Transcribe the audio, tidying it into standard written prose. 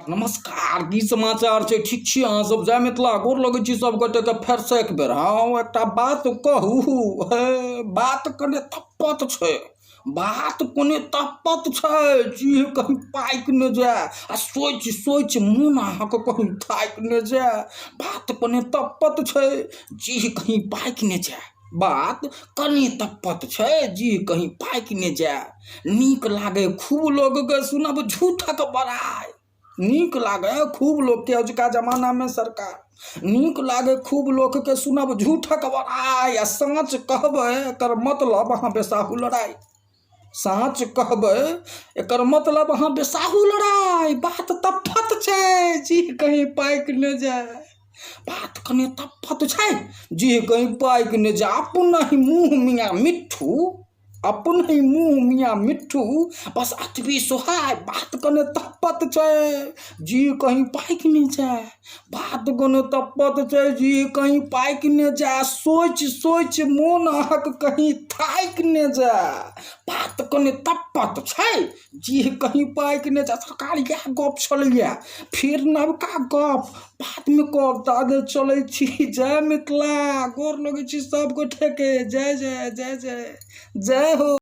नमस्कार, की समाचार छै? ठीक छी अहाँ सब? जय मिथिला। गोर लगै छी सब गोटे के फेर से एक बेर। हाँ, एकटा बात कहू। बात कने तपत छै। बात कोने तपत छै जी, कहीं पाइक न जाए आ सोच सोच मोन अहाँके कहीं थाइक न जाए। बात कोने तपत छै जी, कहीं पाइक न जाए। बात कने तपत छै जी, कहीं पाइक न जाए। नीक लागे खूब लोग के सुनब झूठक बड़ाई। नीक लागे खूब लोग के अजुका जमाना में सरकार नीक लागे खूब लोग के सुनब झूठक बड़ाई आ साँच कहबै एकर मतलब अहाँ बेसाहू लड़ाई। साँच कहबै एकर मतलब अहाँ बेसाहू लड़ाई। बात तफत छै जी, कहीं पाइक न जाए। बात कने तफत छै जी, कहीं पाइक न जाए। अपन ही मुँह मियाँ मिट्ठू, अपन ही मुँह मियाँ मिट्ठू, बस अतबी सोहाय। बात कने तपत छै जी, कहीं पाइक न जाए। बात कने तपत छै जी, कहीं पाइक न जाए। सोच सोच मोन अहाँक कहीं थाइक न जाए। बात कने तपत छै जी, कहीं पाइक न जाए। सरकार इएह गप छलैया, फिर नवका गप बाद में कहब। आगे चलै छी। जय मिथिला। गोर लगै छी सब गोटे के। जय जय जय जय जय हो।